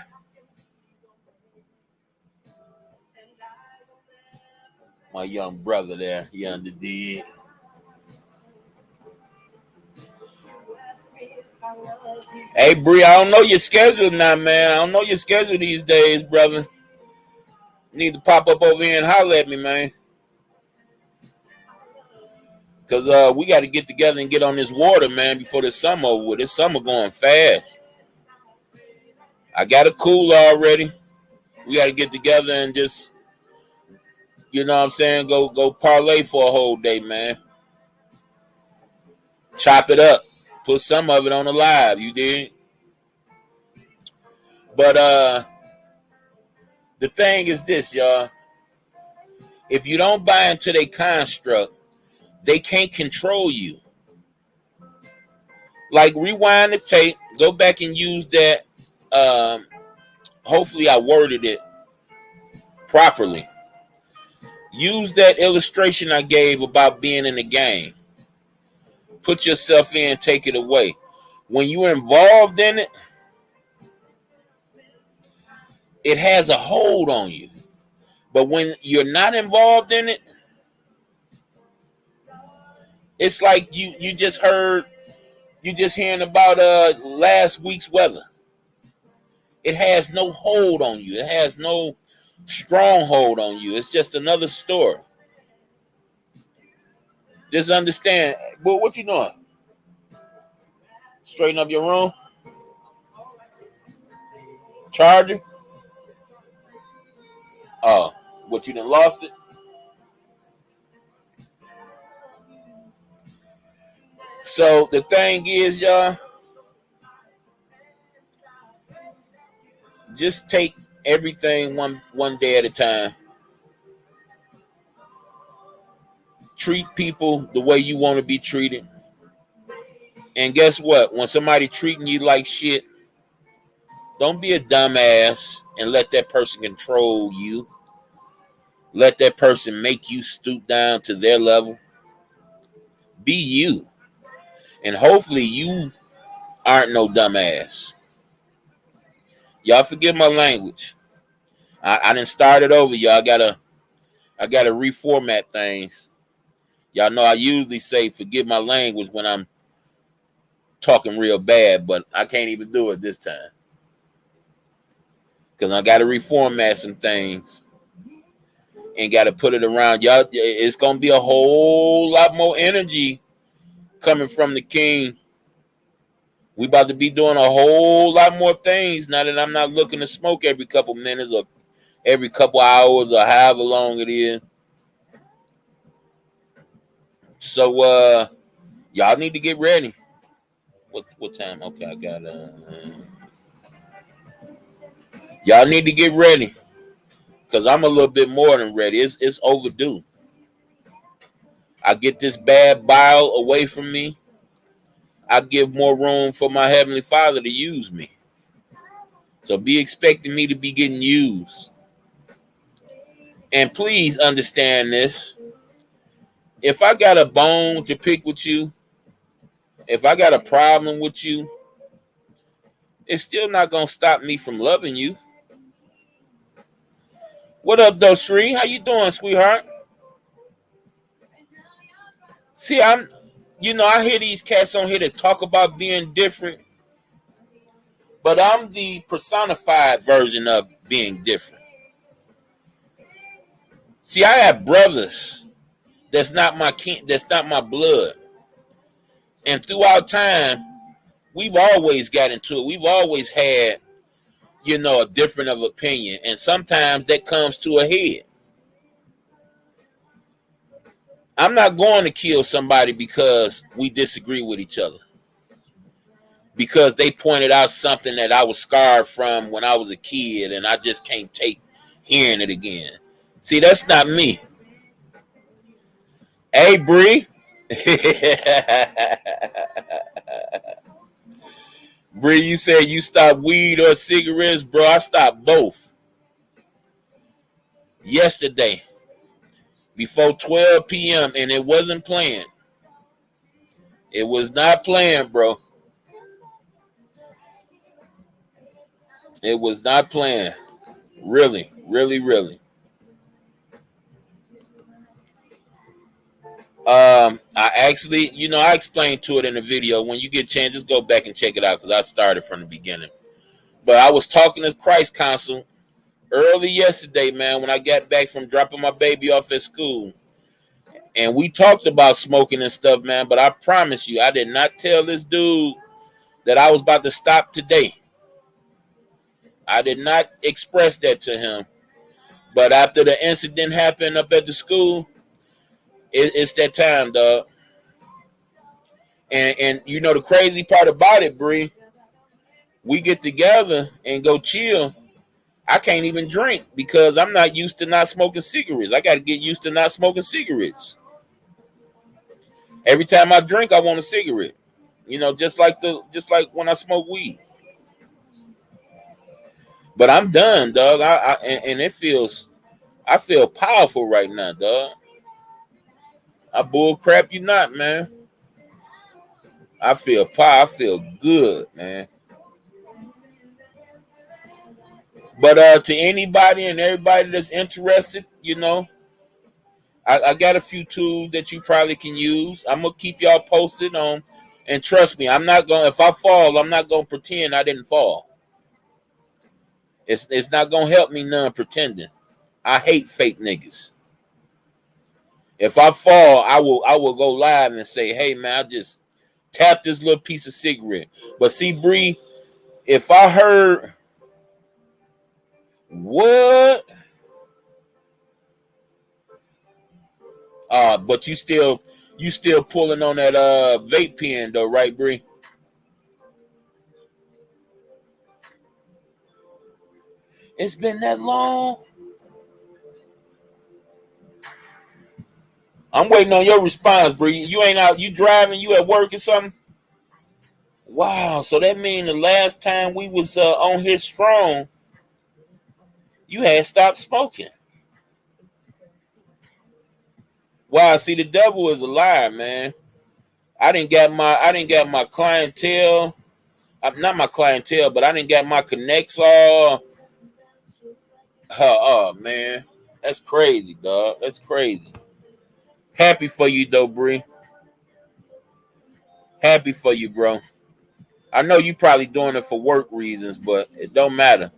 My young brother there, he under did. Hey, Bree, I don't know your schedule now, man. I don't know your schedule these days, brother. You need to pop up over here and holler at me, man. Because we got to get together and get on this water, man, before the summer over with. This summer going fast. I got a cooler already. We got to get together and just, you know what I'm saying, go parlay for a whole day, man. Chop it up. Put some of it on the live, you did. But the thing is this, y'all. If you don't buy into their construct, they can't control you. Like, rewind the tape, go back and use that. Hopefully I worded it properly. Use that illustration I gave about being in the game. Put yourself in, take it away. When you're involved in it, it has a hold on you. But when you're not involved in it, it's like you just hearing about last week's weather. It has no hold on you. It has no stronghold on you. It's just another story. Just understand. But what you doing? Straighten up your room? Charger? Oh, what, you done lost it? So the thing is, y'all, just take everything one day at a time. Treat people the way you want to be treated. And guess what? When somebody treating you like shit, don't be a dumbass and let that person control you. Let that person make you stoop down to their level. Be you. And hopefully you aren't no dumbass. Y'all forgive my language. I done started over, y'all. I gotta reformat things. Y'all know I usually say forgive my language when I'm talking real bad, but I can't even do it this time. Because I gotta reformat some things and gotta put it around. Y'all, it's gonna be a whole lot more energy coming from the king. We about to be doing a whole lot more things now that I'm not looking to smoke every couple minutes or every couple hours or however long it is. So y'all need to get ready. What time? Okay, I got y'all need to get ready. Cause I'm a little bit more than ready. It's overdue. I get this bad bile away from me. I give more room for my Heavenly Father to use me. So be expecting me to be getting used. And please understand this. If I got a bone to pick with you, if I got a problem with you, it's still not going to stop me from loving you. What up, though, Shree? How you doing, sweetheart? See, I hear these cats on here that talk about being different, but I'm the personified version of being different. See, I have brothers that's not my kin, that's not my blood, and throughout time, we've always got into it. We've always had, a different of opinion, and sometimes that comes to a head. I'm not going to kill somebody because we disagree with each other, because they pointed out something that I was scarred from when I was a kid, and I just can't take hearing it again. See, that's not me. Hey, Bree. Bree, you said you stopped weed or cigarettes, bro. I stopped both yesterday before 12 p.m. and it wasn't playing. It was not playing, bro. It was not playing. Really, really, really. I actually, I explained to it in the video. When you get a chance, just go back and check it out because I started from the beginning. But I was talking to Christ Council early yesterday, man, when I got back from dropping my baby off at school. And we talked about smoking and stuff, man. But I promise you, I did not tell this dude that I was about to stop today. I did not express that to him. But after the incident happened up at the school, it's that time, dog. And the crazy part about it, Bree, we get together and go chill. I can't even drink because I'm not used to not smoking cigarettes. I got to get used to not smoking cigarettes. Every time I drink, I want a cigarette. Just like when I smoke weed. But I'm done, dog. And it feels, I feel powerful right now, dog. I bull crap you not, man. I feel good, man. But to anybody and everybody that's interested, I got a few tools that you probably can use. I'm gonna keep y'all posted on, and trust me, I'm not gonna. If I fall, I'm not gonna pretend I didn't fall. It's not gonna help me none pretending. I hate fake niggas. If I fall, I will go live and say, hey man, I just tapped this little piece of cigarette. But see, Bree, if I heard what? But you still pulling on that vape pen though, right, Bree? It's been that long. I'm waiting on your response, Bree. You ain't out. You driving? You at work or something? Wow. So that means the last time we was on here strong, you had stopped smoking. Wow. See, the devil is a liar, man. I didn't get my clientele. Not my clientele, but I didn't get my connects all. Oh man, that's crazy, dog. That's crazy. Happy for you, though, Bree. Happy for you, bro. I know you probably doing it for work reasons, but it don't matter.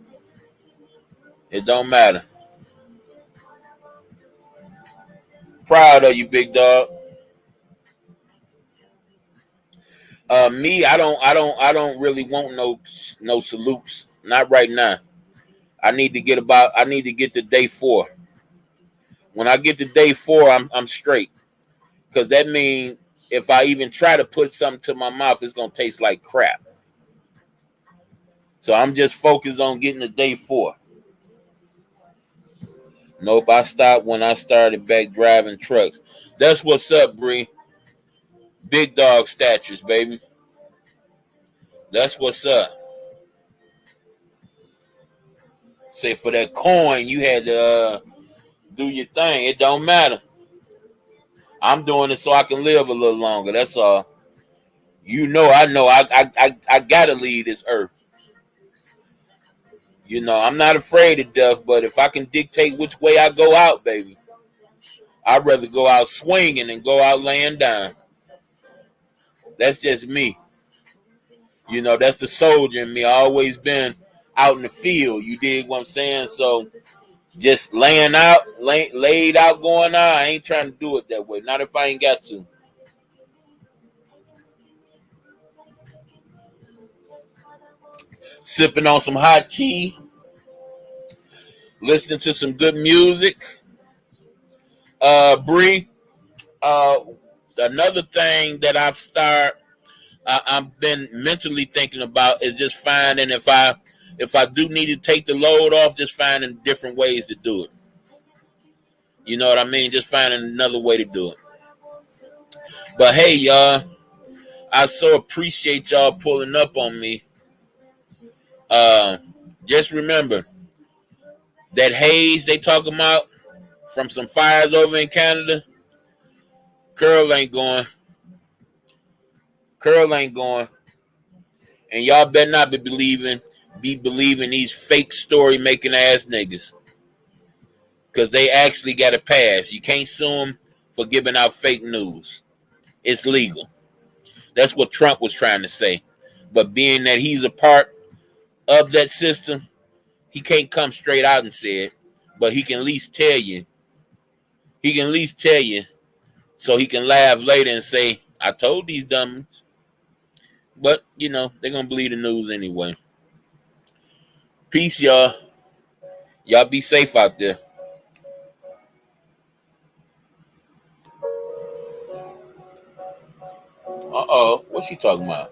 It don't matter. Proud of you, big dog. Me, I don't really want no salutes. Not right now. I need to get to day 4. When I get to day 4, I'm straight. Because that means if I even try to put something to my mouth, it's gonna taste like crap. So I'm just focused on getting to day 4. Nope, I stopped when I started back driving trucks. That's what's up, Bree. Big dog statures, baby. That's what's up. Say for that coin, you had to do your thing. It don't matter. I'm doing it so I can live a little longer. That's all. I know. I gotta leave this earth. I'm not afraid of death, but if I can dictate which way I go out, baby, I'd rather go out swinging than go out laying down. That's just me. You know, that's the soldier in me. I always been out in the field. You dig what I'm saying? So just laying out, laid out, going out. I ain't trying to do it that way. Not if I ain't got to. Sipping on some hot tea, listening to some good music. Bree, another thing that I've been mentally thinking about is just finding if I do need to take the load off, just finding different ways to do it. You know what I mean? Just finding another way to do it. But hey, y'all, I so appreciate y'all pulling up on me. Just remember that haze they talking about from some fires over in Canada. Curl ain't going. And y'all better not be believing these fake story making ass niggas. Because they actually got a pass. You can't sue them for giving out fake news. It's legal. That's what Trump was trying to say. But being that he's a part of that system, he can't come straight out and say it. But he can at least tell you. So he can laugh later and say, I told these dummies. But, you know, they're going to believe the news anyway. Peace, y'all. Y'all be safe out there. Uh-oh. What's she talking about?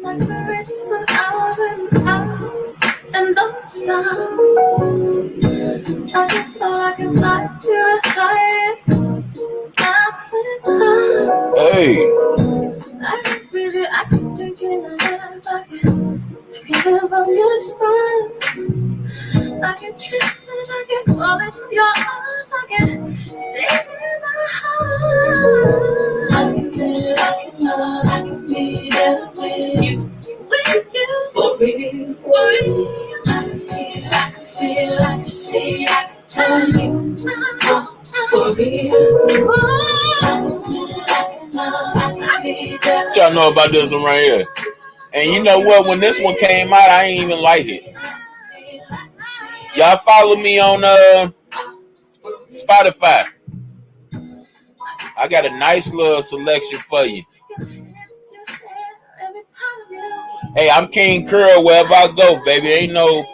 Like a whisper out and don't stop. I can fly, I can fly to the highest mountain top. Hey. I can breathe it, I can drink it and live. I can live on your spine. I can trip and I can fall into your arms. I can stay in my heart. I can live, I can love, I can be there with you. With you, for real, for real. I can hear, I can feel, I can see, I can tell you, for real. I can live, I can love, I can be there. What y'all know about this one right here? And you know what? When this one came out, I ain't even like it. Y'all follow me on Spotify. I got a nice little selection for you. Hey, I'm King Curl wherever I go, baby. Ain't no,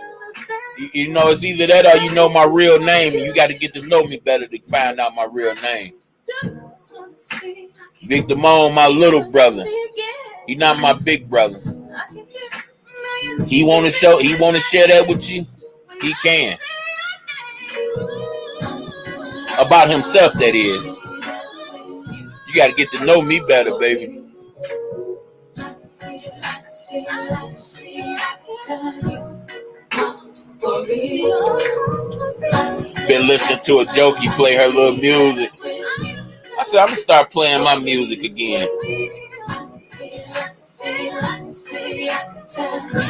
you know, it's either that or you know my real name. And you got to get to know me better to find out my real name. Victor Moan, my little brother. He not my big brother. He want to share that with you. He can. About himself, that is. You got to get to know me better, baby. Been listening to a jokey play her little music. I said, I'm going to start playing my music again.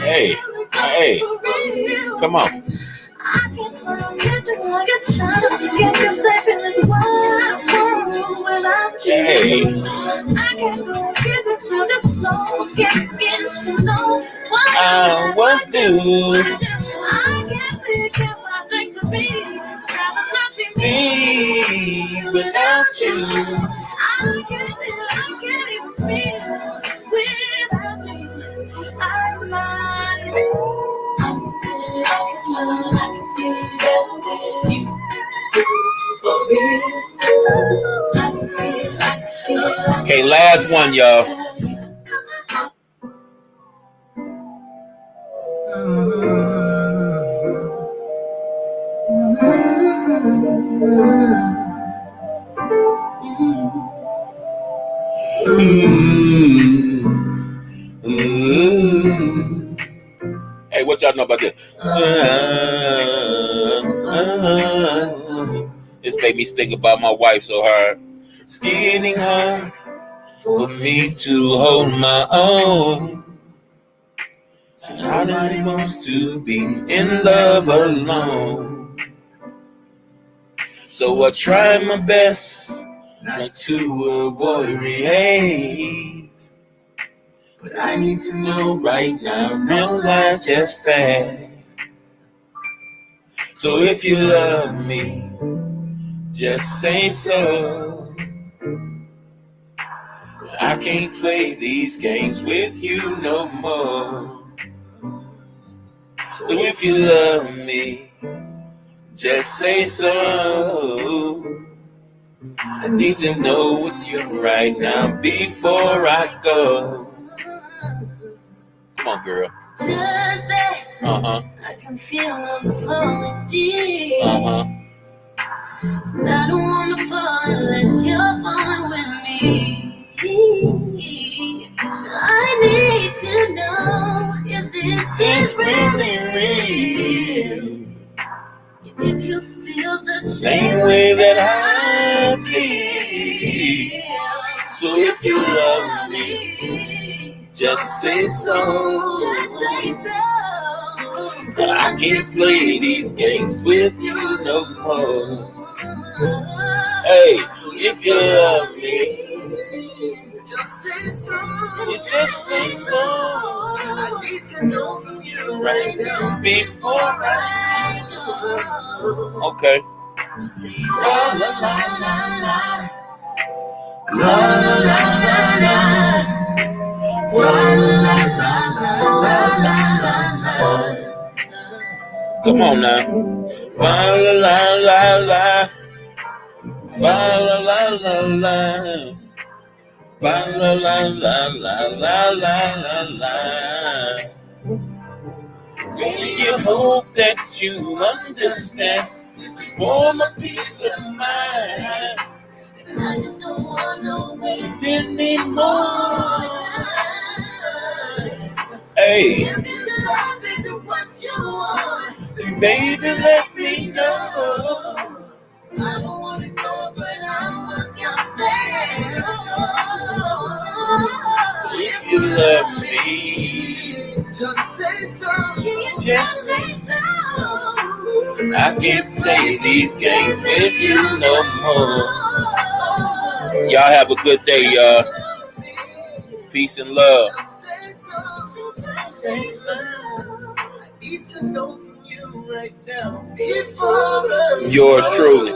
Hey, come on. I can fly like a child. Can't feel safe in this wide world without you. Hey. I can't go get it through this flow. Can't get to know what I want to do. I can't think if I think to be. Rather not be me without you. I can't even feel without you. I'm not even. Okay, last one, y'all. Hey, what y'all know about this? This made me think about my wife so hard. It's getting hard for me to hold my own. Nobody wants to be in love alone. So I try my best not to avoid hate. But I need to know right now, real life just fast. So if you love me, just say so. 'Cause I can't play these games with you no more. So if you love me, just say so. I need to know what you're right now before I go. Come on, girl. Just that I can feel I'm falling deep. And I don't wanna fall unless you're falling with me. I need to know if this is really real. If you feel the same way that I feel. So if you love me, just say so. Just say so. I can't play these games with you no more. Hey, so if you love me, just say so. You just say so. I need to know from you right now before I go. Okay. La la la la la. La la la la la. La la la la la la. Come on now. Fa la la la la. Fa la la la la. Fa la la la la la la la. Only you hope that you understand. This is for my peace of mind. And I just don't want to waste Any more. time. Hey, If this love isn't what you want, then baby, let me know. I don't want to go, but I'll look out there. So if you love me, just say so. just say so. 'Cause I can't play these games with you no more. Y'all have a good day, y'all. Peace and love. Just say so. I need to know from you right now before Yours truly.